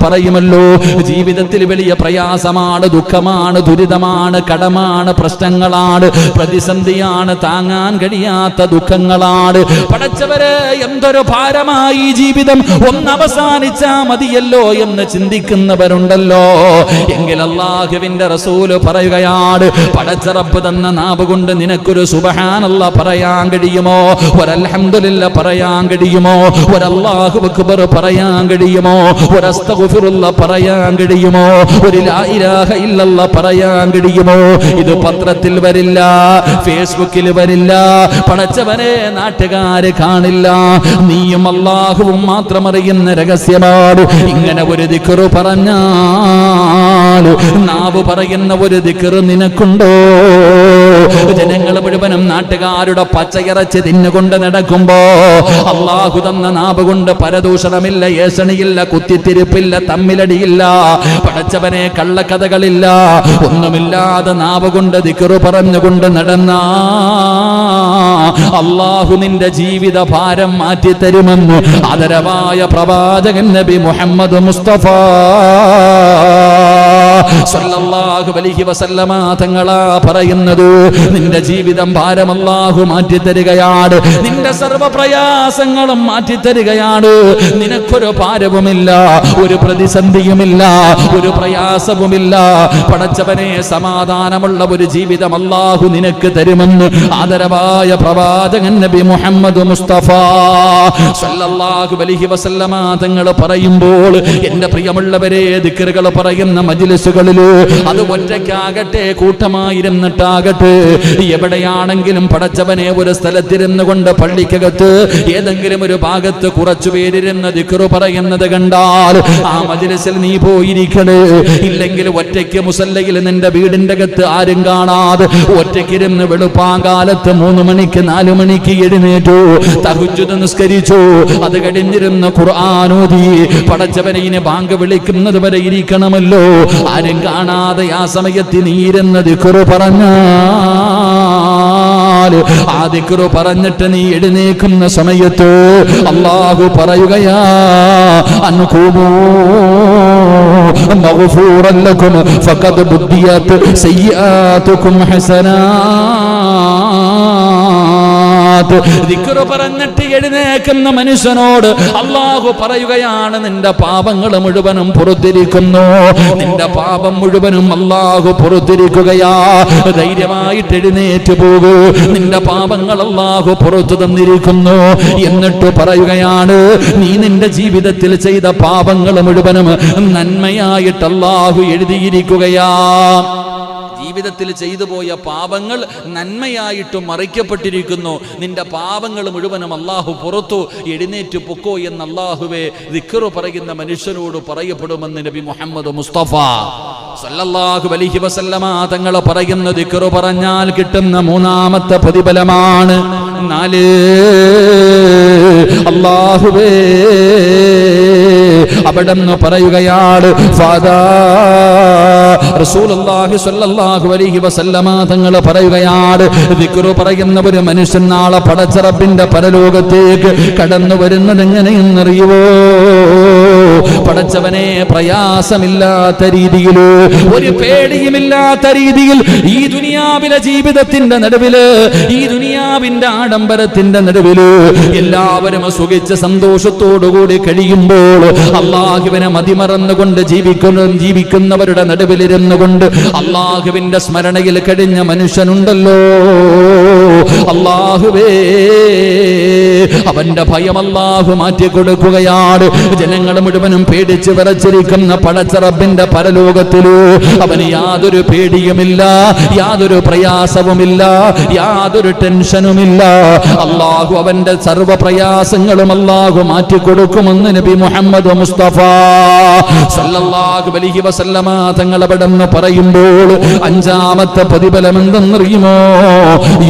പറയുമല്ലോ, ജീവിതത്തിൽ വലിയ പ്രയാസമാണ്, ദുഃഖമാണ്, ദുരിതമാണ്, കടമാണ്, പ്രശ്നങ്ങളാണ്, പ്രതിസന്ധിയാണ്, താങ്ങാൻ കഴിയാത്ത ദുഃഖങ്ങളാണ്. പടച്ചവരെ, എന്തൊരു ഭാരമായി ജീവിതം, ഒന്നവസാനിച്ചാ മതിയല്ലോ എന്ന് ചിന്തിക്കുന്നവരുണ്ടല്ലോ. എങ്കിൽ അല്ലാഹുവിന്റെ റസൂല് പറയുകയാണ്, പടച്ച റബ്ബ് തന്ന നാവ് കൊണ്ട് നിനക്കൊരു സുബ്ഹാനല്ലാഹ് പറയാൻ കഴിയുമോ? ഒരു അൽഹംദുലില്ലാഹ് പറയാൻ കഴിയുമോ? ഒരു അല്ലാഹു അക്ബർ പറയാൻ കഴിയുമോ? ഒരു അസ്തഗ്ഫിറുല്ലാഹ് പറയാൻ കഴിയുമോ? ഒരു ലാ ഇലാഹ ഇല്ലല്ലാഹ് പറയാൻ കഴിയുമോ? ഇത് പത്രത്തിൽ വരില്ല, ഫേസ്ബുക്കിൽ വരില്ല, പടച്ചവനെ നാട്ടുകാര് കാണില്ല. നീയും അല്ലാഹുവും മാത്രം അറിയുന്ന രഹസ്യമാണ്. ഇങ്ങനെ ഒരു ദിക്റ് പറഞ്ഞാൽ, നാവ് പറയുന്ന ഒരു ദിക്റ് നിനക്കുണ്ടോ? ജനങ്ങൾ മുഴുവനും നാട്ടുകാരുടെ പച്ചയിറച്ചി തിന്നുകൊണ്ട് നടക്കുമ്പോ അല്ലാഹു തന്ന നാവ് കൊണ്ട് പരദൂഷണമില്ല, ഏഷണിയില്ല, കുത്തിത്തിരിപ്പില്ല, തമ്മിലടിയില്ല, പടച്ചവനെ കള്ളക്കഥകളില്ല, ഒന്നുമില്ലാതെ നാവ് കൊണ്ട് ദിക്റ് പറഞ്ഞുകൊണ്ട് നടന്ന അല്ലാഹു നിന്റെ ജീവിത ഭാരം മാറ്റിത്തരുമെന്ന് ആദരവായ പ്രവാചകൻ നബി മുഹമ്മദ് മുസ്തഫ സല്ലല്ലാഹു അലൈഹി വസല്ലമ തങ്ങളാ പറയുന്നത്. നിന്റെ ജീവിതം ഭാരം അല്ലാഹു മാറ്റിത്തരികയാണ്, നിന്റെ സർവ്വ പ്രയാസങ്ങളും മാറ്റിത്തരികയാണ്. നിനക്കൊരു ഭാരവുമില്ല, ഒരു പ്രതിസന്ധിയുമില്ല, ഒരു പ്രയാസവുമില്ല. പടച്ചവനെ, സമാധാനമുള്ള ഒരു ജീവിതം അല്ലാഹു നിനക്ക് തരുമെന്ന് ആദരവായ പ്രവാചകൻ നബി മുഹമ്മദ് മുസ്തഫ സല്ലല്ലാഹു അലൈഹി വസല്ലമ തങ്ങൾ പറയുമ്പോൾ, എന്റെ പ്രിയമുള്ളവരെ, ദിക്റുകൾ പറയുന്ന മജ്ലിസുകളില്, അത് ഒറ്റയ്ക്കാകട്ടെ കൂട്ടമായിരുന്നിട്ടാകട്ടെ, എവിടെയാണെങ്കിലും പടച്ചവനെ, ഒരു സ്ഥലത്തിരുന്നു കൊണ്ട് പള്ളിക്കകത്ത് ഏതെങ്കിലും ഒരു ഭാഗത്ത് കുറച്ചു പേരിരുന്ന് ദിക്റ് പറയുന്നത് കണ്ടാൽ ആ മജ്ലിസിൽ നീ പോയിരിക്കണേ. ഇല്ലെങ്കിൽ ഒറ്റയ്ക്ക് മുസല്ലയിൽ നിന്റെ വീടിന്റെ അകത്ത് ആരും കാണാതെ ഒറ്റയ്ക്കിരുന്ന് വെളുപ്പാങ്കാലത്ത് 3 മണിക്ക് 4 മണിക്ക് എഴുന്നേറ്റു, തഹജ്ജുദ് നിസ്കരിച്ചു, അത് കഴിഞ്ഞിരുന്ന് ഖുർആൻ ഓതി, പടച്ചവനെ ഇനി ബാങ്ക് വിളിക്കുന്നത് വരെ ഇരിക്കണമല്ലോ, ആരും കാണാതെ ആ സമയത്ത് നീ ഇരുന്ന് ദിക്റ് പറഞ്ഞാൽ, ആ ദിക്റ് പറഞ്ഞിട്ട് നീ എഴുന്നേക്കുന്ന സമയത്ത് അല്ലാഹു പറയുകയാ, അൻഖൂമൂ മഗ്ഫൂറൻ ലക്കും ഫഖദ് ബുദ്ദിയത് സയ്യിആതുകും ഹസനാത്. ദിക്റ് പറഞ്ഞിട്ട് എഴുന്നേക്കുന്ന മനുഷ്യനോട് അല്ലാഹു പറയുകയാണ്, നിന്റെ പാപങ്ങൾ മുഴുവനും പുറത്തിരിക്കുന്നു, നിന്റെ പാപം മുഴുവനും അല്ലാഹു പുറത്തിരിക്കുകയാ. ധൈര്യമായിട്ട് എഴുന്നേറ്റ് പോകൂ, നിന്റെ പാപങ്ങൾ അല്ലാഹു പുറത്തു തന്നിരിക്കുന്നു. എന്നിട്ട് പറയുകയാണ്, നീ നിന്റെ ജീവിതത്തിൽ ചെയ്ത പാപങ്ങൾ മുഴുവനും നന്മയായിട്ട് അല്ലാഹു എഴുതിയിരിക്കുകയാ. ജീവിതത്തിൽ ചെയ്തു പോയ പാപങ്ങൾ നന്മയായിട്ട് മറിക്കപ്പെട്ടിരിക്കുന്നു. നിന്റെ പാപങ്ങൾ മുഴുവനും അല്ലാഹു പുറത്തു എഴുന്നേറ്റ് പൊക്കോ എന്ന് അല്ലാഹുവേ ദിക്റ് പറയുന്ന മനുഷ്യനോട് പറയപ്പെടുമെന്ന് നബി മുഹമ്മദ് മുസ്തഫ സല്ലല്ലാഹു അലൈഹി വസല്ലമ തങ്ങൾ പറയുന്ന ദിക്റ് പറഞ്ഞാൽ കിട്ടുന്ന 3ാമത്തെ പ്രതിഫലമാണ് 4. അല്ലാഹുവേ അവിടെന്ന് പറയുകയാണ്, റസൂലുള്ളാഹി സ്വല്ലല്ലാഹു അലൈഹി വസല്ലമ തങ്ങൾ പറയുകയാണ്, ദിക്റ് പറയുന്ന ഒരു മനുഷ്യൻ നാളെ പടച്ച റബ്ബിന്റെ പരലോകത്തേക്ക് കടന്നു വരുന്നത് എങ്ങനെയെന്നറിയുവോ? പടച്ചവനെ, പ്രയാസമില്ലാത്ത രീതിയിൽ, ഒരു പേടിയുമില്ലാത്ത രീതിയിൽ, ഈ ദുനിയാവിലെ ജീവിതത്തിന്റെ നടുവില്, ഈ ദുനിയാവിന്റെ ആഡംബരത്തിന്റെ നടുവില് എല്ലാവരും സുഖിച്ച് സന്തോഷത്തോടുകൂടി കഴിയുമ്പോൾ അല്ലാഹുവിനെ മതിമറന്നുകൊണ്ട് ജീവിക്കുന്നവരുടെ നടുവിലിരുന്നു കൊണ്ട് അല്ലാഹുവിന്റെ സ്മരണയിൽ കഴിഞ്ഞ മനുഷ്യനുണ്ടല്ലോ, അല്ലാഹുവേ അവന്റെ ഭയം അല്ലാഹു മാറ്റിക്കൊടുക്കുകയാണ്. ജനങ്ങൾ മുഴുവനും പേടിച്ച് വിറച്ചിരിക്കുന്ന പടച്ച റബ്ബിന്റെ പരലോകത്തില് അവന് യാതൊരു പേടിയുമില്ല, യാതൊരു പ്രയാസവുമില്ല, യാതൊരു ടെൻഷനുമില്ല. അല്ലാഹു അവന്റെ സർവ്വ പ്രയാസങ്ങളും അല്ലാഹു മാറ്റിക്കൊടുക്കുമെന്ന് നബി മുഹമ്മദ് മുസ്തഫ സല്ലല്ലാഹു അലൈഹി വസല്ലമ തങ്ങൾ അവിടെന്ന് പറയുമ്പോൾ 5ാമത്തെ പ്രതിഫലം എന്തെന്നറിയുമോ?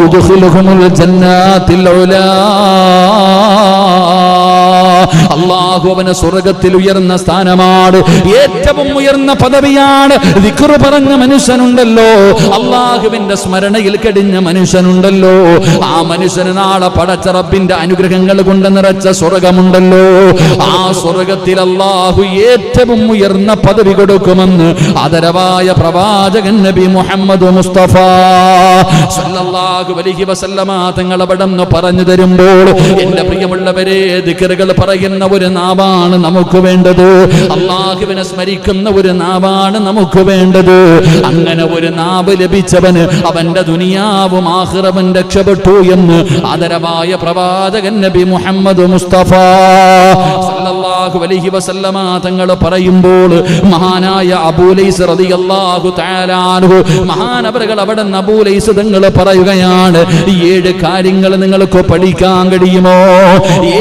യുദ്ഖിലുഹുമുൽ ജന്നാത്തിൽ ഉലാ. അല്ലാഹു അവന് സ്വർഗ്ഗത്തിൽ ഉയർന്ന സ്ഥാനമാണ്, ഏറ്റവും ഉയർന്ന പദവിയാണ്. ദിക്ർ പറഞ്ഞ മനുഷ്യനുണ്ടല്ലോ, അല്ലാഹുവിന്റെ സ്മരണയിൽ കഴിഞ്ഞ മനുഷ്യനുണ്ടല്ലോ, ആ മനുഷ്യന് നാളെ പടച്ച റബ്ബിന്റെ അനുഗ്രഹങ്ങൾ കൊണ്ട് നിറച്ച സ്വർഗ്ഗമുണ്ടല്ലോ. ആ സ്വർഗ്ഗത്തിൽ അല്ലാഹു ഏറ്റവും ഉയർന്ന പദവി കൊടുക്കുമെന്ന് ആദരവായ പ്രവാചകൻ നബി മുഹമ്മദ് മുസ്തഫ സല്ലല്ലാഹു അലൈഹി വസല്ലമ തങ്ങൾ അവിടെന്ന് പറഞ്ഞു തരുമ്പോൾ, എന്റെ പ്രിയമുള്ളവരെ, ദിക്റുകൾ പറയുന്ന ഒരു നാവാണ് നമുക്ക് വേണ്ടത്. അല്ലാഹുവിനെ സ്മരിക്കുന്ന ഒരു നാവാണ് നമുക്ക് വേണ്ടത്. അങ്ങനെ ഒരു നാവ് ലഭിച്ചവന് അവന്റെ ദുനിയാവും ആഖിറവും രക്ഷപ്പെട്ടു എന്ന് ആദരവായ പ്രവാചകൻ നബി മുഹമ്മദ് മുസ്തഫ സല്ലല്ലാഹു അലൈഹി വസല്ലമ തങ്ങൾ പറയുമ്പോൾ, മഹാനായ അബൂ ലൈസ് റളിയല്ലാഹു തആല അൻഹു മഹാനവറുകൾ അവിടെ അബൂ ലൈസ് തങ്ങൾ പറയുകയാണ്, 7 കാര്യങ്ങൾ നിങ്ങൾക്ക് പഠിക്കാൻ കഴിയുമോ?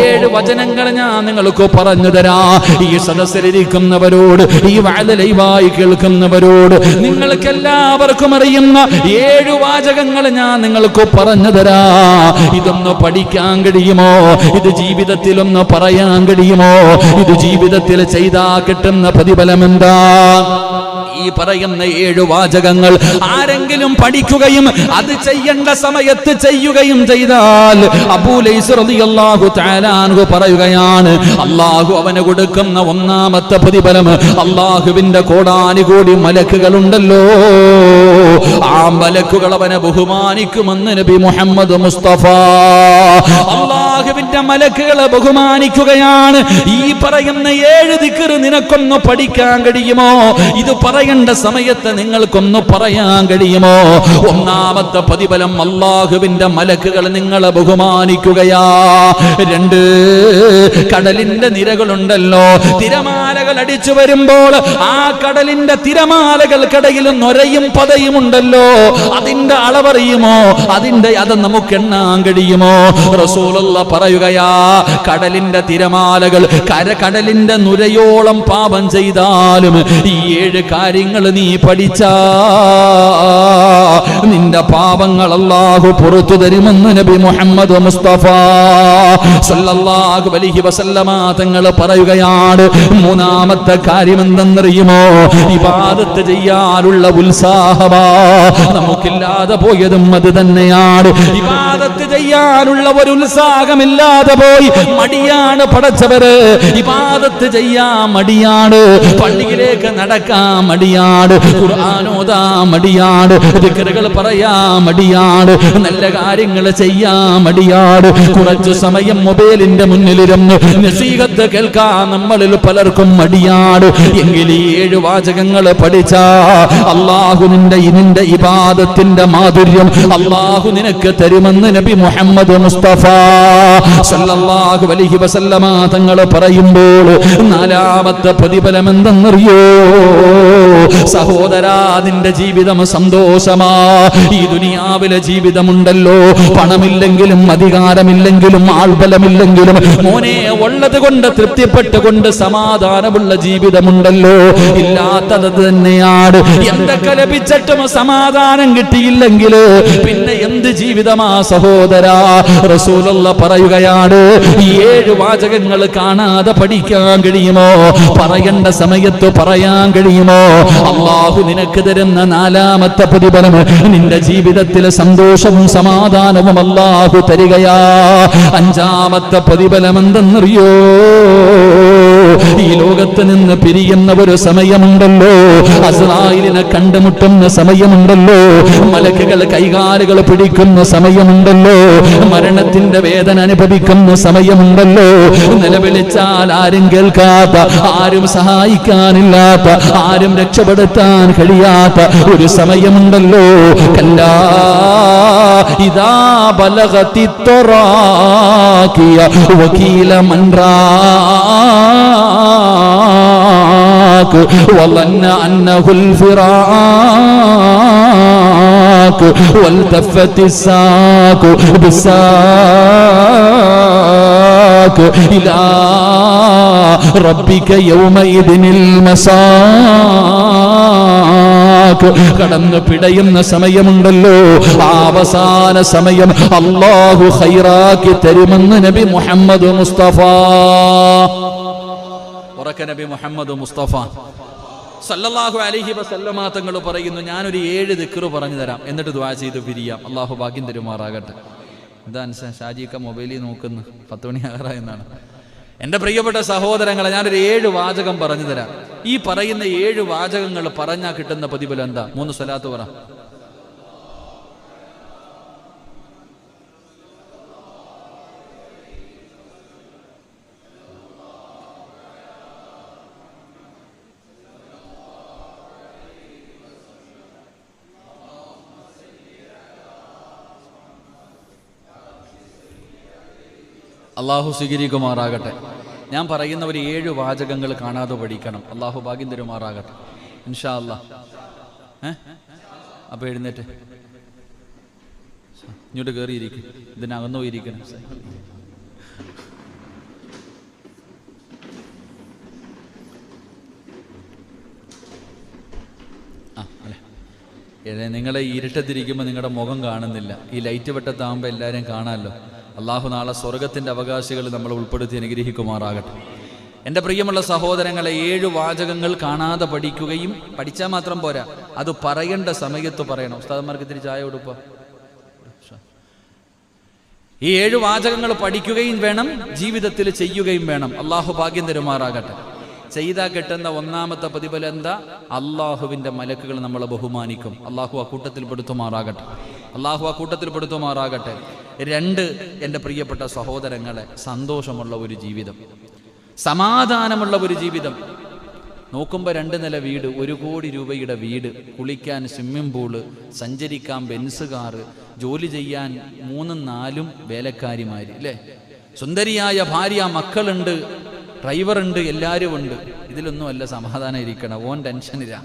7 വചനങ്ങൾ ഞാൻ നിങ്ങൾക്ക് പറഞ്ഞു തരാം. ഈ സദസ്സിലിരിക്കുന്നവരോട്, ഈ വഅദ് ലൈവായി കേൾക്കുന്നവരോട്, നിങ്ങൾക്ക് എല്ലാവർക്കും അറിയുന്ന 7 വാചകങ്ങൾ ഞാൻ നിങ്ങൾക്ക് പറഞ്ഞു തരാം. ഇതൊന്ന് പഠിക്കാൻ കഴിയുമോ? ഇത് ജീവിതത്തിലൊന്ന് പറയാൻ കഴിയുമോ? ഇത് ജീവിതത്തിൽ ചെയ്താ കിട്ടുന്ന പ്രതിഫലം എന്താ? ഈ പറയുന്ന 7 വാചകങ്ങൾ ആരെങ്കിലും പഠിക്കുകയും അത് ചെയ്യേണ്ട സമയത്ത് ചെയ്യുകയും ചെയ്താൽ, അബൂ ലൈസ് റളിയല്ലാഹു തആല അൻഹു പറയുകയാണ്, അല്ലാഹു അവന് കൊടുക്കുന്ന ഒന്നാമത്തെ പ്രതിഫലം, അല്ലാഹുവിന്റെ കോടാനുകോടി മലക്കുകളുണ്ടല്ലോ, ആ മലക്കുകൾ അവനെ ബഹുമാനിക്കുമെന്ന് നബി മുഹമ്മദ് മുസ്തഫ. അല്ലാഹുവിന്റെ മലക്കുകളെ ബഹുമാനിക്കുകയാണ്. ഈ പറയുന്ന 7 ദിക്ർ നിനക്കൊന്ന് പഠിക്കാൻ കഴിയുമോ? ഇത് പറയേണ്ട സമയത്ത് നിങ്ങൾക്കൊന്ന് പറയാൻ കഴിയുമോ? ഒന്നാമത്തെ പ്രതിഫലം, അല്ലാഹുവിന്റെ മലക്കുകൾ നിങ്ങളെ ബഹുമാനിക്കുകയാ. 2, കടലിന്റെ നിരകളുണ്ടല്ലോ, തിരമാലകൾ അടിച്ചു വരുമ്പോൾ ആ കടലിന്റെ തിരമാലകൾക്കിടയിൽ നൊരയും പതയും ഉണ്ടല്ലോ, അതിന്റെ അളവറിയുമോ? അത് നമുക്ക് എണ്ണാൻ കഴിയുമോ? റസൂലുള്ളാഹി പറയുകയാ, കടലിന്റെ തിരമാലകൾ കടലിന്റെ നുരയോളം പാപം ചെയ്താലും ഈ 7 കാര്യങ്ങൾ നീ പഠിച്ചാ നിന്റെ പാപങ്ങൾ അല്ലാഹു പുറത്തു തരുമെന്ന് നബി മുഹമ്മദ് മുസ്തഫ സല്ലല്ലാഹു അലൈഹി വസല്ലമ തങ്ങൾ പറയുകയാണ്. മൂന്നാമത്തെ കാര്യം എന്തെന്നറിയുമോ? ഇബാദത്ത് ചെയ്യാനുള്ള ഉത്സാഹമാ. നമുക്കില്ലാതെ പോയതും അത് തന്നെയാണ്. ഇബാദത്ത് ചെയ്യാനുള്ള ഒരു ഉത്സാഹമില്ലാതെ പോയി, മടിയാണ് പടച്ചവര്. ഇബാദത്ത് ചെയ്യാൻ മടിയാണ്, പള്ളിയിലേക്ക് നടക്കാൻ മടിയാണ്, ഖുർആൻ ഓതാൻ മടിയാണ്, ദിക്റുകൾ പറയാൻ മടിയാണ്, നല്ല കാര്യങ്ങൾ ചെയ്യാൻ മടിയാണ്. കുറച്ചു സമയം മൊബൈലിന്റെ മുന്നിലിരുന്ന് നസീഹത്ത് കേൾക്കാൻ നമ്മളിൽ പലർക്കും മടിയാണ്. എങ്കിൽ ഈ 7 വാചകങ്ങൾ പഠിച്ചാ അല്ലാഹു നിന്റെ ഇബാദത്തിന്റെ മാധുര്യം അല്ലാഹു നിനക്ക് തരുമെന്ന് നബി മുഹമ്മദ് മുസ്തഫ സല്ലല്ലാഹു അലൈഹി വസല്ലമ തങ്ങൾ പറയുമ്പോൾ, നാലാമത്തെ പ്രതിഫലം എന്തെന്നറിയോ? സഹോദരാ, നിന്റെ ജീവിതം സന്തോഷമാ. ഈ ദുനിയാവിലെ ജീവിതമുണ്ടല്ലോ, പണമില്ലെങ്കിലും അധികാരമില്ലെങ്കിലും ആൾബലമില്ലെങ്കിലും മോനെ ഉള്ളത് കൊണ്ട് തൃപ്തിപ്പെട്ടുകൊണ്ട് സമാധാനമുള്ള ജീവിതമുണ്ടല്ലോ. ഇല്ലാത്തത് തന്നെയാണ്. എന്തൊക്കെ ലഭിച്ചിട്ടും സമാധാനം കിട്ടിയില്ലെങ്കിൽ പിന്നെ എന്ത് ജീവിതമാ സഹോദരാ? റസൂലുള്ളാഹി പറയുകയാണ്, ഈ 7 വാചകങ്ങൾ കാണാതെ പഠിക്കാൻ കഴിയുമോ? പറയേണ്ട സമയത്ത് പറയാൻ കഴിയുമോ? അല്ലാഹു നിനക്ക് തരുന്ന നാലാമത്തെ പ്രതിഫലം, നിന്റെ ജീവിതത്തിൽ സന്തോഷവും സമാധാനവും അല്ലാഹു തരികയാ. അഞ്ചാമത്തെ പ്രതിഫലം എന്തെന്നറിയോ? ഈ ലോകത്ത് നിന്ന് പിരിയുന്ന ഒരു സമയമുണ്ടല്ലോ, അസ്റായിലിനെ കണ്ടുമുട്ടുന്ന സമയമുണ്ടല്ലോ, മലക്കുകൾ കൈകാലുകൾ പിടിക്കുന്ന സമയമുണ്ടല്ലോ, മരണത്തിന്റെ വേദന അനുഭവിക്കുന്ന സമയമുണ്ടല്ലോ, നിലവിളിച്ചാൽ ആരും കേൾക്കാത്ത, ആരും സഹായിക്കാനില്ലാത്ത, ആരും രക്ഷപ്പെടുത്താൻ കഴിയാത്ത ഒരു സമയമുണ്ടല്ലോ. കല്ലാ ഇദാ ബലഗതി തറാഖിയ വകീല മൻ റാഖ വظن أنه الفراق والتفت الساق بالساق إلى ربك يومئذ المساق കടന്നു പിടയുന്ന സമയമുണ്ടല്ലോ, ആ അവസാന സമയം അല്ലാഹു ഖൈറാക്കി തരുമെന്ന് നബി മുഹമ്മദ് മുസ്തഫ. ഉറക്കെ നബി മുഹമ്മദ് മുസ്തഫ സല്ലല്ലാഹു അലൈഹി വസല്ലമ തങ്ങൾ പറയുന്നു, ഞാനൊരു 7 ദിക്ർ പറഞ്ഞു തരാം, എന്നിട്ട് ദുആ ചെയ്ത് പിരിയാം. അല്ലാഹു ഭാഗ്യം തരുമാറാകട്ടെ. എന്താ ഷാജിക്ക മൊബൈലിൽ നോക്കുന്നു, 10 മണി ആറായെന്നാണ്. എൻ്റെ പ്രിയപ്പെട്ട സഹോദരങ്ങളെ, ഞാനൊരു 7 വാചകം പറഞ്ഞു തരാം. ഈ പറയുന്ന 7 വാചകങ്ങൾ പറഞ്ഞാൽ കിട്ടുന്ന പ്രതിഫലം എന്താ? 3 സ്വലാത്ത് പറ. അള്ളാഹു സ്വീകരിക്കുമാറാകട്ടെ. ഞാൻ പറയുന്ന ഒരു 7 വാചകങ്ങൾ കാണാതെ പഠിക്കണം. അള്ളാഹു ഭാഗ്യം തരുമാറാകട്ടെ ഇൻഷാ അല്ലാഹ്. അപ്പോൾ എഴുന്നേറ്റ് ഇങ്ങോട്ട് കയറിയിരിക്കും, ഇതിനകന്നു പോയിരിക്കണം. നിങ്ങളെ ഇരുട്ടത്തിരിക്കുമ്പോൾ നിങ്ങളുടെ മുഖം കാണുന്നില്ല, ഈ ലൈറ്റ് വെട്ടത്താകുമ്പോൾ എല്ലാവരെയും കാണാമല്ലോ. അള്ളാഹു നാളെ സ്വർഗത്തിൻ്റെ അവകാശികൾ നമ്മളെ ഉൾപ്പെടുത്തി അനുഗ്രഹിക്കുമാറാകട്ടെ. എൻ്റെ പ്രിയമുള്ള സഹോദരങ്ങളെ, 7 വാചകങ്ങൾ കാണാതെ പഠിക്കുകയും, പഠിച്ചാൽ മാത്രം പോരാ, അത് പറയേണ്ട സമയത്ത് പറയണം. ഉസ്താദന്മാർക്ക് ഇത്തിരി ചായ കൊടുക്കുക. ഈ 7 വാചകങ്ങൾ പഠിക്കുകയും വേണം, ജീവിതത്തിൽ ചെയ്യുകയും വേണം. അള്ളാഹു ഭാഗ്യം തരുമാറാകട്ടെ. ചെയ്താൽ കിട്ടുന്ന ഒന്നാമത്തെ പ്രതിഫലം എന്താ? അള്ളാഹുവിൻ്റെ മലക്കുകൾ നമ്മളെ ബഹുമാനിക്കും. അള്ളാഹു ആ കൂട്ടത്തിൽ പെടുത്തുമാറാകട്ടെ. അള്ളാഹു ആ കൂട്ടത്തിൽ പെടുത്തുമാറാകട്ടെ. 2, എൻ്റെ പ്രിയപ്പെട്ട സഹോദരങ്ങളെ, സന്തോഷമുള്ള ഒരു ജീവിതം, സമാധാനമുള്ള ഒരു ജീവിതം. നോക്കുമ്പോൾ 2 നില വീട്, 1 കോടി രൂപയുടെ വീട്, കുളിക്കാൻ സ്വിമ്മിംഗ് പൂള്, സഞ്ചരിക്കാൻ ബെൻസ് കാറ്, ജോലി ചെയ്യാൻ 3ഉം 4ഉം വേലക്കാരിമാർ, അല്ലേ? സുന്ദരിയായ ഭാര്യ, മക്കളുണ്ട്, ഡ്രൈവറുണ്ട്, എല്ലാവരും ഉണ്ട്. ഇതിലൊന്നുമല്ല സമാധാനം ഇരിക്കണം. ഓൻ ടെൻഷനില്ല,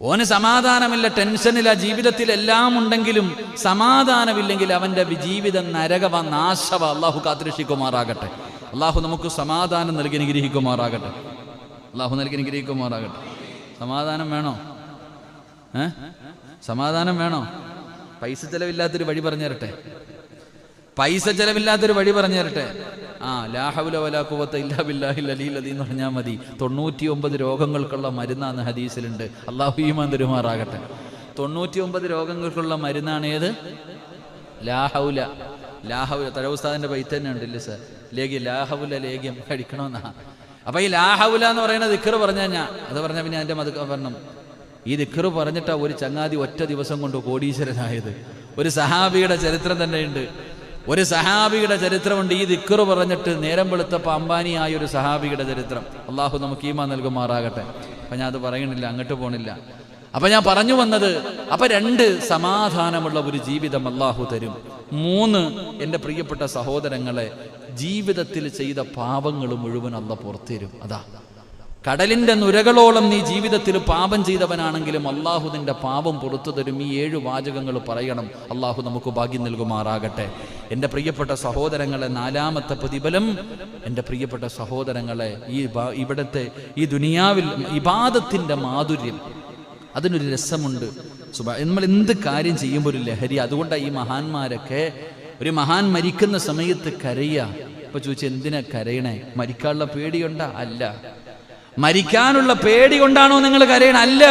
ഓന് സമാധാനമില്ല, ടെൻഷനില്ല. ജീവിതത്തിൽ എല്ലാം ഉണ്ടെങ്കിലും സമാധാനമില്ലെങ്കിൽ അവൻ്റെ ജീവിതം നരകവ, നാശവ. അള്ളാഹു കാത്തുരക്ഷിക്കുമാറാകട്ടെ. അള്ളാഹു നമുക്ക് സമാധാനം നൽകി അനുഗ്രഹിക്കുമാറാകട്ടെ. അള്ളാഹു നൽകി അനുഗ്രഹിക്കുമാറാകട്ടെ. സമാധാനം വേണോ? സമാധാനം വേണോ? പൈസ ചെലവില്ലാത്തൊരു വഴി പറഞ്ഞു തരട്ടെ. പൈസ ചെലവില്ലാത്തൊരു വഴി പറഞ്ഞു തരട്ടെ. ലാ ഹൗല വലാ ഖുവത ഇല്ലാ ബില്ലാഹിൽ അലിയിൽ അദീം എന്ന് പറഞ്ഞാൽ മതി. 99 രോഗങ്ങൾക്കുള്ള മരുന്നാണ് ഹദീസിലുണ്ട്. അള്ളാഹു ഈമാൻ തരുമാറാകട്ടെ. 99 രോഗങ്ങൾക്കുള്ള മരുന്നാണ് ഏത്? ലാ ഹൗല. ലാ ഹൗല തഴവുസ്താദിന്റെ ബൈത്ത് തന്നെ ഉണ്ടല്ലേ സാർ, ലേഖ്യം, ലാ ഹൗല ലേഖ്യം കഴിക്കണമെന്നാ. അപ്പൊ ഈ ലാ ഹൗല എന്ന് പറയുന്ന ദിക്ർ പറഞ്ഞാൽ അത് പറഞ്ഞ പിന്നെ അതിന്റെ പറഞ്ഞു. ഈ ദിക്ർ പറഞ്ഞിട്ടാ ഒരു ചങ്ങാതി ഒറ്റ ദിവസം കൊണ്ട് കോടീശ്വരനായത്. ഒരു സഹാബിയുടെ ചരിത്രം തന്നെയുണ്ട്. ഒരു സഹാബിയുടെ ചരിത്രമുണ്ട്. ഈ ദിക്ർ പറഞ്ഞിട്ട് നേരം വെളുത്തപ്പോൾ അംബാനിയായ ഒരു സഹാബിയുടെ ചരിത്രം. അള്ളാഹു നമുക്ക് ഈമാൻ നൽകുമാറാകട്ടെ. അപ്പം ഞാൻ അത് പറയണില്ല, അങ്ങോട്ട് പോണില്ല. അപ്പം ഞാൻ പറഞ്ഞു വന്നത്, അപ്പം 2 സമാധാനമുള്ള ഒരു ജീവിതം അള്ളാഹു തരും. 3, എൻ്റെ പ്രിയപ്പെട്ട സഹോദരങ്ങളെ, ജീവിതത്തിൽ ചെയ്ത പാപങ്ങൾ മുഴുവൻ അള്ളാഹു പുറത്തുതരും. അതാ, കടലിൻ്റെ നുരകളോളം നീ ജീവിതത്തിൽ പാപം ചെയ്തവനാണെങ്കിലും അള്ളാഹു നിന്റെ പാപം പുറത്തു തരും. ഈ 7 വാചകങ്ങൾ പറയണം. അള്ളാഹു നമുക്ക് ഭാഗ്യം നൽകുമാറാകട്ടെ. എൻ്റെ പ്രിയപ്പെട്ട സഹോദരങ്ങളെ, 4ാമത്തെ പ്രതിഫലം, എൻ്റെ പ്രിയപ്പെട്ട സഹോദരങ്ങളെ, ഇവിടുത്തെ ഈ ദുനിയാവിൽ ഇബാദത്തിൻ്റെ മാധുര്യം, അതിനൊരു രസമുണ്ട്. നമ്മൾ എന്ത് കാര്യം ചെയ്യുമ്പോൾ ഒരു ലഹരി. അതുകൊണ്ടാണ് ഈ മഹാന്മാരൊക്കെ, ഒരു മഹാൻ മരിക്കുന്ന സമയത്ത് കരയുക. അപ്പോൾ ചോദിച്ചു, എന്തിനാ കരയണേ? മരിക്കാനുള്ള പേടിയുണ്ടാ? അല്ല. മരിക്കാനുള്ള പേടി കൊണ്ടാണോ നിങ്ങൾ കരയണം? അല്ല.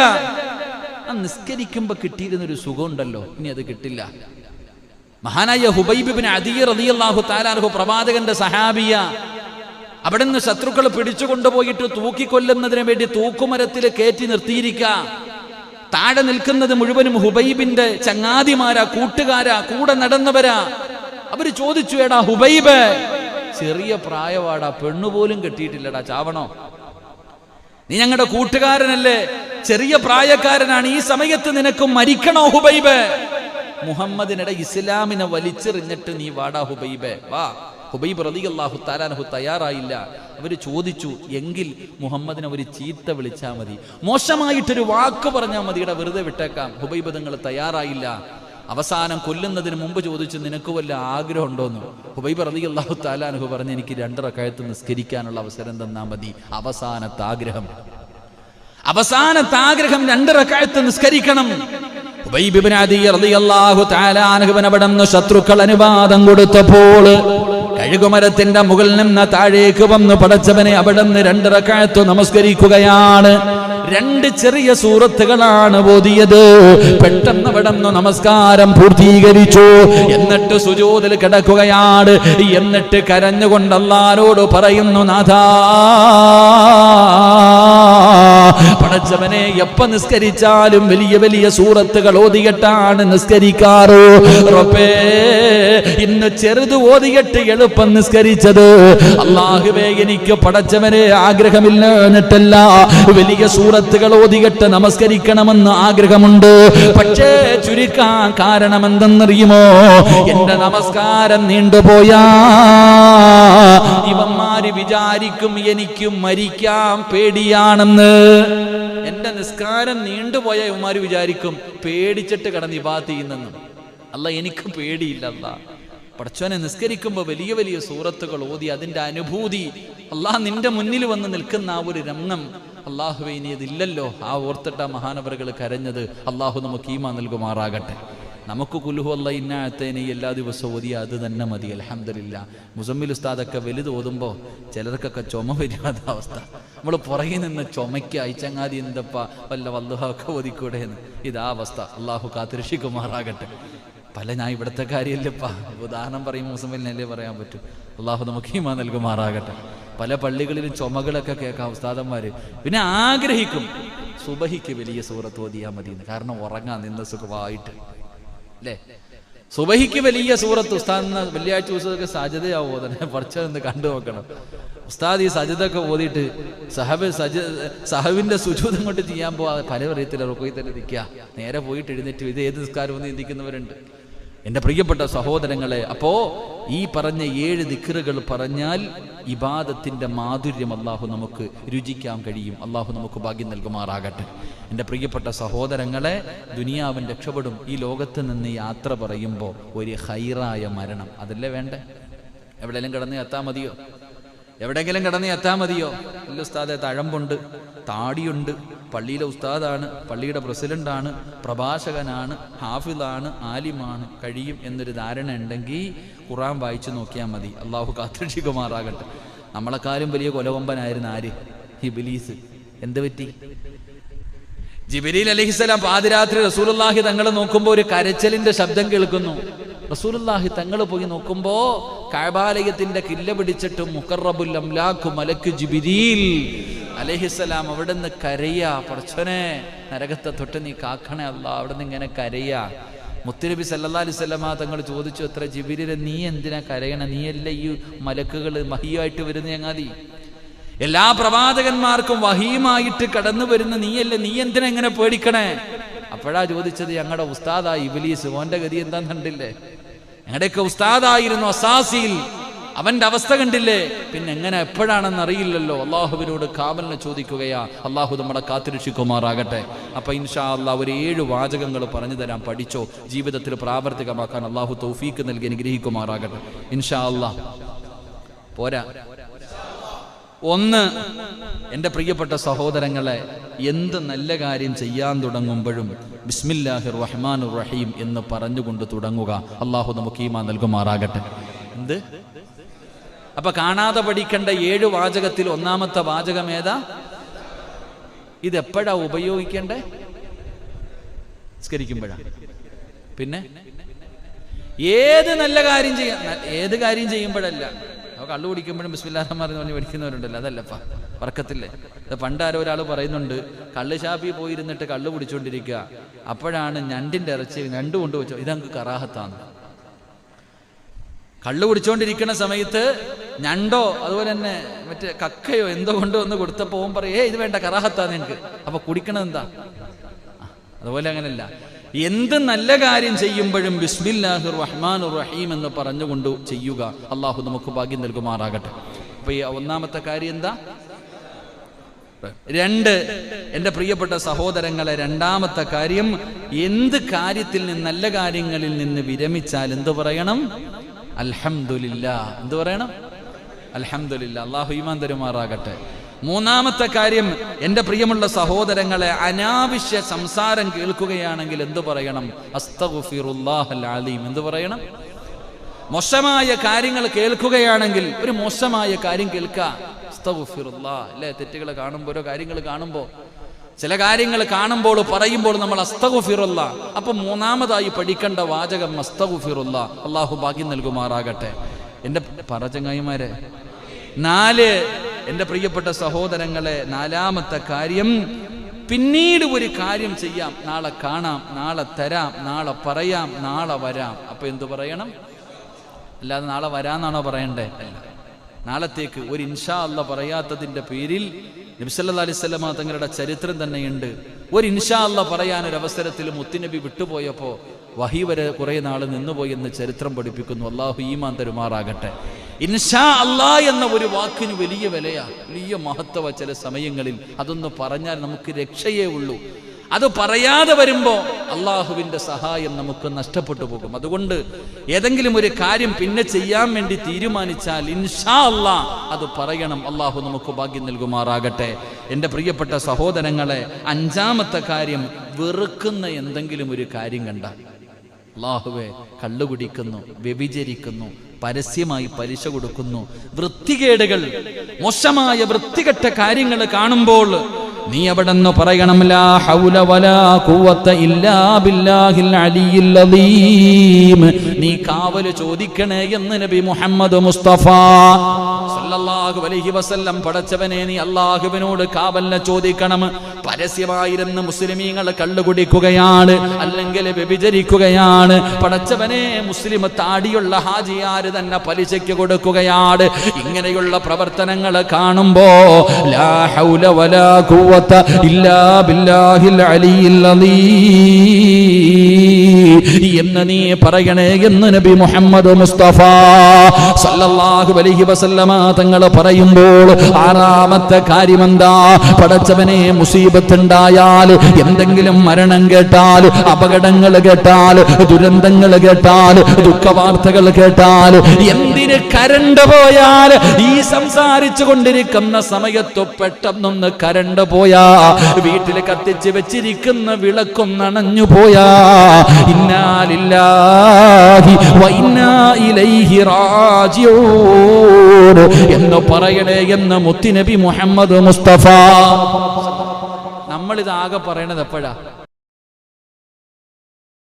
നിസ്കരിക്കുമ്പോ കിട്ടിയിരുന്നൊരു സുഖമുണ്ടല്ലോ, ഇനി അത് കിട്ടില്ല. മഹാനായ ഹുബൈബ് ഇബ്നു അദീ റളിയല്ലാഹു തആല അൻഹു, പ്രവാചകന്റെ സഹാബിയ, അവിടെ നിന്ന് ശത്രുക്കൾ പിടിച്ചുകൊണ്ടുപോയിട്ട് തൂക്കിക്കൊല്ലുന്നതിന് വേണ്ടി തൂക്കുമരത്തിൽ കയറ്റി നിർത്തിയിരിക്കുക. താഴെ നിൽക്കുന്നത് മുഴുവനും ഹുബൈബിന്റെ ചങ്ങാതിമാരാ, കൂട്ടുകാരാ, കൂടെ നടന്നവരാ. അവര് ചോദിച്ചു, എടാ ഹുബൈബ്, ചെറിയ പ്രായവാടാ, പെണ്ണുപോലും കെട്ടിയിട്ടില്ലടാ, ചാവണോ? നീ ഞങ്ങളുടെ കൂട്ടുകാരനല്ലേ, ചെറിയ പ്രായക്കാരനാണ്, ഈ സമയത്ത് നിനക്ക് മരിക്കണോ ഹുബൈബ്? മുഹമ്മദിനിടെ ഇസ്ലാമിനെ വലിച്ചെറിഞ്ഞിട്ട് നീ വാടാ ഹുബൈബ്, വാ. ഹുബൈബ് റളിയല്ലാഹു തആല അൻഹു തയ്യാറായില്ല. അവർ ചോദിച്ചു, എങ്കിൽ മുഹമ്മദിനെ ഒരു ചീത്ത വിളിച്ചാൽ മതി, മോശമായിട്ടൊരു വാക്ക് പറഞ്ഞാൽ മതി, ഇവിടെ വെറുതെ വിട്ടേക്കാം. ഹുബൈബ് തങ്ങൾ തയ്യാറായില്ല. അവസാനം കൊല്ലുന്നതിന് മുമ്പ് ചോദിച്ചു, നിനക്ക് വല്ല ആഗ്രഹം ഉണ്ടോന്ന്? ഹുബൈബ് റളിയല്ലാഹു തആല അൻഹു പറഞ്ഞു, എനിക്ക് 2 റക്അത്ത് നിസ്കരിക്കാനുള്ള അവസരം തന്നാൽ മതി, അവസാനത്തെ ആഗ്രഹം. അവസാനത്തെ ആഗ്രഹം 2 റക്അത്ത് നിസ്കരിക്കണം. ഉബൈ ഇബ്നു അദി റളിയല്ലാഹു തആല അൻഹുവിനവിടുന്ന് ശത്രുക്കൾ അനുവാദം കൊടുത്തപ്പോൾ കഴുകുമരത്തിന്റെ മുകളിൽ നിന്ന് താഴേക്ക് വന്ന് പടച്ചവനെ അവിടുന്ന് 2 റക്അത്ത് നമസ്കരിക്കുകയാണ്. 2 ചെറിയ സൂറത്തുകളാണ് ഓതിയത്. പെട്ടെന്ന് അവിടുന്ന് നമസ്കാരം പൂർത്തീകരിച്ചു. എന്നിട്ട് സുജൂദിൽ കിടക്കുകയാണ്. എന്നിട്ട് കരഞ്ഞുകൊണ്ട് അല്ലാഹുവോട് പറയുന്നു, നാഥാ, പടച്ചവനെ എപ്പ നിസ്കരിച്ചാലും വലിയ വലിയ സൂറത്തുകൾ ഓതിയിട്ടാണ് നിസ്കരിക്കാറ്. റബ്ബേ, ഇന്ന് ചെറുത് ഓതിയിട്ട് എളുപ്പം നിസ്കരിച്ചത്. അല്ലാഹുവേ, എനിക്ക് പടച്ചവനെ ആഗ്രഹമില്ല എന്നിട്ടല്ല, വലിയ സൂറത്തുകൾ ഓതിയിട്ട് നമസ്കരിക്കണമെന്ന് ആഗ്രഹമുണ്ട്. പക്ഷേ ചുരുക്കാൻ കാരണം എന്തെന്നറിയുമോ? എന്റെ നമസ്കാരം നീണ്ടുപോയാ ഇവന്മാര് വിചാരിക്കും എനിക്ക് മരിക്കാൻ പേടിയാണെന്ന്. എന്റെ നിസ്കാരം നീണ്ടുപോയ ഇവന്മാര് വിചാരിക്കും പേടിച്ചിട്ട് കിടന്ന് ഇബാദത്ത് ചെയ്യുന്നെന്ന്. അല്ല, എനിക്ക് പേടിയില്ല. അല്ല, പടച്ചോനെ നിസ്കരിക്കുമ്പോൾ വലിയ വലിയ സൂറത്തുകൾ ഓതി അതിന്റെ അനുഭൂതി, അല്ലാഹ് നിന്റെ മുന്നിൽ വന്ന് നിൽക്കുന്ന ആ ഒരു രംഗം, അല്ലാഹുവേ ഇനി അതില്ലല്ലോ. ആ ഓർത്തിട്ട മഹാനവറുകൾ കരഞ്ഞത്. അല്ലാഹു നമുക്ക് ഈമാൻ നൽകുമാറാകട്ടെ. നമുക്ക് കുൽഹു അല്ലാ ഇന്നാഅത്തൈനി എല്ലാ ദിവസവും ഓതിയ അത് തന്നെ മതി. അൽഹംദുലില്ലാ. മുസമ്മിൽ ഉസ്താദൊക്കെ വലുത് ഓതുമ്പോൾ ചിലർക്കൊക്കെ ചുമ വരാത്ത അവസ്ഥ. നമ്മൾ പുറകിൽ നിന്ന് ചുമയ്ക്ക് അയച്ചങ്ങാതി എന്തപ്പ വല്ല വല്ലുഹൊക്കെ ഓതിക്കൂടെ എന്ന്. ഇതാ അവസ്ഥ. അല്ലാഹു കാത്തിരക്ഷിക്കുമാറാകട്ടെ. ഞാൻ ഇവിടുത്തെ കാര്യമല്ലപ്പാ, ഉദാഹരണം പറയും, മുസമ്മിലിനല്ലേ പറയാൻ പറ്റൂ. അല്ലാഹു നമുക്ക് ഈമാൻ നൽകുമാറാകട്ടെ. പല പള്ളികളിലും ചുമകളൊക്കെ കേൾക്കാം ഉസ്താദന്മാര്. പിന്നെ ആഗ്രഹിക്കും സുബഹിക്ക് വലിയ സൂറത്ത് ഓതിയാൽ മതി, കാരണം ഉറങ്ങാൻ നിന്ന് സുഖമായിട്ട് അല്ലേ. സുബഹിക്ക് വലിയ സൂറത്ത് ഉസ്താദ് വെള്ളിയാഴ്ച ദിവസമൊക്കെ സജദയാവോ തന്നെ പഠിച്ചതെന്ന് കണ്ടു നോക്കണം. ഉസ്താദ് ഈ സജദൊക്കെ ഓതിയിട്ട് സഹവിന്റെ സുജൂദ് കൊണ്ട് ചെയ്യാൻ പോവാ. പല അറിയത്തില്ല, റുക്കോയിൽ തന്നെ നിൽക്കുക. നേരെ പോയിട്ട് എഴുന്നേറ്റ് ഇത് ഏത് നിസ്കാരം എന്ന് ചിന്തിക്കുന്നവരുണ്ട്. എൻ്റെ പ്രിയപ്പെട്ട സഹോദരങ്ങളെ, അപ്പോ ഈ പറഞ്ഞ 7 ദിക്റുകൾ പറഞ്ഞാൽ ഇബാദത്തിന്റെ മാധുര്യം അല്ലാഹു നമുക്ക് രുചിക്കാൻ കഴിയും. അല്ലാഹു നമുക്ക് ഭാഗ്യം നൽകുമാറാകട്ടെ. എൻ്റെ പ്രിയപ്പെട്ട സഹോദരങ്ങളെ, ദുനിയാവൻ രക്ഷപ്പെടും. ഈ ലോകത്ത് നിന്ന് യാത്ര പറയുമ്പോൾ ഒരു ഹൈറായ മരണം അതല്ലേ വേണ്ടേ? എവിടെയെങ്കിലും കിടന്ന് എത്താൻ മതിയോ? എവിടെയെങ്കിലും കിടന്ന് എത്താൻ മതിയോ? ഇല്ല ഉസ്താദെ, തഴമ്പുണ്ട്, താടിയുണ്ട്, പള്ളിയിലെ ഉസ്താദാണ്, പള്ളിയുടെ പ്രസിഡന്റാണ്, പ്രഭാഷകനാണ്, ഹാഫിളാണ്, ആലിമാണ്, കഴിയും എന്നൊരു ധാരണ ഉണ്ടെങ്കിൽ ഖുർആൻ വായിച്ചു നോക്കിയാൽ മതി. അള്ളാഹു കാത്തിരക്ഷിക്കുമാറാകട്ടെ. നമ്മളെക്കാളും വലിയ കൊലകൊമ്പനായിരുന്നു ആര്? ഇബ്ലീസ്. എന്ത് പറ്റി? ജിബ്രീൽ അലൈഹിസ്സലാം പാതിരാത്രി റസൂലുള്ളാഹി തങ്ങളെ നോക്കുമ്പോൾ ഒരു കരച്ചിലിന്റെ ശബ്ദം കേൾക്കുന്നു. റസൂലുള്ളാഹി തങ്ങൾ പോയി നോക്കുമ്പോ കഅബാലയത്തിന്റെ കില്ല പിടിച്ചിട്ട് മുഖറബുൽ അംലാഖു മലക്ക് ജിബ്രീൽ അലൈഹിസ്സലാം അവിടെ നിന്ന് കരയാ. പടച്ചോനെ, നരകത്തെ തൊട്ട് നീ കാക്കണേ അല്ലാ. അവിടെ നിന്ന് ഇങ്ങനെ കരയാ. മുത്തുനബി സല്ലല്ലാഹു അലൈഹി വസല്ലമ തങ്ങൾ ചോദിച്ചു, എത്ര ജിബ്രീൽ, നീ എന്തിനാ കരയണ? നീയല്ല ഈ മലക്കുകൾ വഹിയായിട്ട് വരുന്ന ചങ്ങാതി. എല്ലാ പ്രവാചകന്മാർക്കും വഹിയുമായിട്ട് കടന്നു വരുന്ന നീയല്ലേ, നീ എന്തിനാ ഇങ്ങനെ പേടിക്കണേ? അപ്പോഴാ ചോദിച്ചത്, ഞങ്ങളുടെ ഉസ്താദായി ഇബ്ലീസ്. ഓന്റെ ഗതി എന്താന്ന് കണ്ടില്ലേ? ഞങ്ങളുടെയൊക്കെ ഉസ്താദായിരുന്നു അസാസിൽ. അവന്റെ അവസ്ഥ കണ്ടില്ലേ? പിന്നെ എങ്ങനെ എപ്പോഴാണെന്ന് അറിയില്ലല്ലോ. അള്ളാഹുവിനോട് കാവലിനെ ചോദിക്കുകയാ. അള്ളാഹു നമ്മളെ കാത്തിരക്ഷിക്കുമാറാകട്ടെ. അപ്പൊ ഇൻഷാ അല്ലാഹ് ഒരു 7 വാചകങ്ങൾ പറഞ്ഞു തരാൻ, പഠിച്ചോ, ജീവിതത്തിൽ പ്രാവർത്തികമാക്കാൻ അള്ളാഹു തൗഫീക്ക് നൽകി അനുഗ്രഹിക്കുമാറാകട്ടെ. ഇൻഷാ അല്ലാഹ്. പോരാ, 1, എൻ്റെ പ്രിയപ്പെട്ട സഹോദരങ്ങളെ, എന്ത് നല്ല കാര്യം ചെയ്യാൻ തുടങ്ങുമ്പോഴും ബിസ്മില്ലാഹിർ റഹ്മാനിർ റഹീം എന്ന് പറഞ്ഞുകൊണ്ട് തുടങ്ങുക. അള്ളാഹു നമുക്ക് ഈമാൻ നൽകുമാറാകട്ടെ. എന്ത്? അപ്പൊ കാണാതെ പഠിക്കേണ്ട 7 വാചകത്തിൽ 1-ാമത്തെ വാചകം ഏതാ? ഇതെപ്പോഴാ ഉപയോഗിക്കേണ്ടേ? നിസ്കരിക്കുമ്പോഴാ. പിന്നെ ഏത് നല്ല കാര്യം ചെയ്യാം, ഏത് കാര്യം ചെയ്യുമ്പോഴല്ല. കള്ളു കുടിക്കുമ്പോഴും ബിസ്മില്ലാഹിർ റഹ്മാനിർ റഹീം പറഞ്ഞ് പഠിക്കുന്നവരുണ്ടല്ലോ, അതല്ലപ്പാ വർക്കത്തില്ലേ. പണ്ട് ആരോ ഒരാൾ പറയുന്നുണ്ട്, കള്ള് ഷാപ്പിൽ പോയിരുന്നിട്ട് കള്ളു കുടിച്ചുകൊണ്ടിരിക്കുക, അപ്പോഴാണ് ഞണ്ടിന്റെ ഇറച്ചി ഞണ്ട് കൊണ്ടുവച്ചോ, ഇതങ്ങ് കറാഹത്താണ്. കള്ളു കുടിച്ചുകൊണ്ടിരിക്കുന്ന സമയത്ത് ഞണ്ടോ അതുപോലെ തന്നെ മറ്റേ കക്കയോ എന്തോ കൊണ്ടുവന്ന് കൊടുത്തപ്പോൾ ഓൻ പറയും, ഇത് വേണ്ട, കറാഹത്താണ് നിനക്ക്. അപ്പൊ കുടിക്കണത് എന്താ? അതുപോലെ അങ്ങനല്ല, എന്ത് നല്ല കാര്യം ചെയ്യുമ്പോഴും ബിസ്മില്ലാഹിർ റഹ്മാനിർ റഹീം എന്ന് പറഞ്ഞുകൊണ്ട് ചെയ്യുക. അള്ളാഹു നമുക്ക് ഭാഗ്യം നൽകുമാറാകട്ടെ. അപ്പൊ ഈ 1-ാമത്തെ കാര്യം എന്താ? 2, എൻ്റെ പ്രിയപ്പെട്ട സഹോദരങ്ങളെ, 2-ാമത്തെ കാര്യം, എന്ത് കാര്യത്തിൽ നിന്ന്, നല്ല കാര്യങ്ങളിൽ നിന്ന് വിരമിച്ചാൽ എന്ത് പറയണം? അൽഹംദുലില്ലാ. എന്ത് പറയണം? അൽഹംദുലില്ലാ. അള്ളാഹു ഈമാൻ തരുമാറാകട്ടെ. മൂന്നാമത്തെ കാര്യം, എൻ്റെ പ്രിയമുള്ള സഹോദരങ്ങളെ, അനാവശ്യ സംസാരം കേൾക്കുകയാണെങ്കിൽ എന്തു പറയണം? അസ്തഗ്ഫിറുല്ലാഹൽ അലീം. എന്തു പറയണം? മോശമായ കാര്യങ്ങൾ കേൾക്കുകയാണെങ്കിൽ, ഒരു മോശമായ കാര്യം കേൾക്കുക, അസ്തഗ്ഫിറുല്ലാഹ്. അല്ലേ, തെറ്റുകൾ കാണുമ്പോൾ, ഓരോ കാര്യങ്ങൾ കാണുമ്പോൾ, ചില കാര്യങ്ങൾ കാണുമ്പോൾ പറയുമ്പോൾ നമ്മൾ അസ്തഗ്ഫിറുല്ലാഹ്. അപ്പൊ മൂന്നാമതായി പഠിക്കേണ്ട വാചകം അസ്തഗ്ഫിറുല്ലാഹ്. അള്ളാഹു ഭാഗ്യം നൽകുമാറാകട്ടെ. എൻ്റെ പറചങ്ങായിമാരെ, 4 എൻ്റെ പ്രിയപ്പെട്ട സഹോദരങ്ങളെ, 4ാമത്തെ കാര്യം, പിന്നീട് ഒരു കാര്യം ചെയ്യാം, നാളെ കാണാം, നാളെ തരാം, നാളെ പറയാം, നാളെ വരാം. അപ്പൊ എന്തു പറയണം? അല്ലാതെ നാളെ വരാന്നാണോ പറയണ്ടേ? അല്ല, നാളത്തേക്ക് ഒരു ഇൻഷാ അല്ലാഹ് പറയാത്തതിൻ്റെ പേരിൽ നബി സല്ലല്ലാഹു അലൈഹി വസല്ലമ തങ്ങളുടെ ചരിത്രം തന്നെയുണ്ട്. ഒരു ഇൻഷാ അല്ലാഹ് പറയാനൊരവസരത്തിൽ മുത്തുനബി വിട്ടുപോയപ്പോൾ വഹി വരെ കുറെ നാൾ നിന്നുപോയി എന്ന് ചരിത്രം പഠിപ്പിക്കുന്നു. അള്ളാഹു ഈമാൻ തരുമാറാകട്ടെ. ഇൻഷാ അല്ലാഹ് എന്ന ഒരു വാക്കിന് വലിയ വിലയാ, വലിയ മഹത്വ. ചില സമയങ്ങളിൽ അതൊന്ന് പറഞ്ഞാൽ നമുക്ക് രക്ഷയേ ഉള്ളൂ. അത് പറയാതെ വരുമ്പോൾ അള്ളാഹുവിൻ്റെ സഹായം നമുക്ക് നഷ്ടപ്പെട്ടു പോകും. അതുകൊണ്ട് ഏതെങ്കിലും ഒരു കാര്യം പിന്നെ ചെയ്യാൻ വേണ്ടി തീരുമാനിച്ചാൽ ഇൻഷാ അല്ലാഹ് അത് പറയണം. അള്ളാഹു നമുക്ക് ഭാഗ്യം നൽകുമാറാകട്ടെ. എൻ്റെ പ്രിയപ്പെട്ട സഹോദരങ്ങളെ, 5ാമത്തെ കാര്യം, വെറുക്കുന്ന എന്തെങ്കിലും ഒരു കാര്യം കണ്ടാൽ, അല്ലാഹുവേ, കള്ളു കുടിക്കുന്നു, വ്യഭിചരിക്കുന്നു, പരസ്യമായി പലിശ കൊടുക്കുന്നു, വൃത്തികേടുകൾ, മോശമായ വൃത്തികെട്ട കാര്യങ്ങൾ കാണുമ്പോൾ നീ അവിടെ നിന്ന് പറയണം, ലാ ഹൗല വലാ ഖുവത ഇല്ലാ ബില്ലാഹിൽ അലിയിൽ അദീം. നീ കാവല് ചോദിക്കണേ എന്ന് നബി മുഹമ്മദ് മുസ്തഫ സല്ലല്ലാഹു അലൈഹി വസല്ലം. പടച്ചവനെ, നീ അല്ലാഹുവിനോട് കാവലിനെ ചോദിക്കണം. പരസ്യമായിരുന്ന മുസ്ലിമീങ്ങൾ കള്ളു കുടിക്കുകയാണ്, അല്ലെങ്കിൽ വ്യഭിചരിക്കുകയാണ്. പടച്ചവനെ, മുസ്ലിം താടിയുള്ള ഹാജിയാര് തന്നെ പലിശയ്ക്ക് കൊടുക്കുകയാണ്. ഇങ്ങനെയുള്ള പ്രവർത്തനങ്ങൾ കാണുമ്പോ ലാ ഹൗല വലാ ഖുവത ഇല്ലാ ബില്ലാഹിൽ അലിയിൽ അദീം എന്ന് നീ പറയണേ എന്ന് നബി മുഹമ്മദ് മുസ്തഫ സല്ലല്ലാഹു അലൈഹി വസല്ലമ തങ്ങൾ പറയുമ്പോൾ 6ാമത്തെ കാര്യം എന്താ? പടച്ചവനെ, മുസീബത്ത് ഉണ്ടായാൽ, എന്തെങ്കിലും മരണം കേട്ടാൽ, അപകടങ്ങൾ കേട്ടാൽ, ദുരന്തങ്ങൾ കേട്ടാൽ, ദുഃഖവാർത്തകൾ കേട്ടാൽ, എന്തിന് കരണ്ട് പോയാൽ, ഈ സംസാരിച്ചു കൊണ്ടിരിക്കുന്ന സമയത്ത് പെട്ടെന്നൊന്ന് കരണ്ട് പോയാ, വീട്ടിൽ കത്തിച്ച് വെച്ചിരിക്കുന്ന വിളക്കും നനഞ്ഞു പോയാ, ഇന്നാ ലില്ലാഹി വ ഇന്നാ ഇലൈഹി റാജിഊൻ എന്ന് പറയണേ എന്ന് മുത്തുനബി മുഹമ്മദ് മുസ്തഫ. നമ്മളിതാകെ പറയണത് എപ്പോഴാ?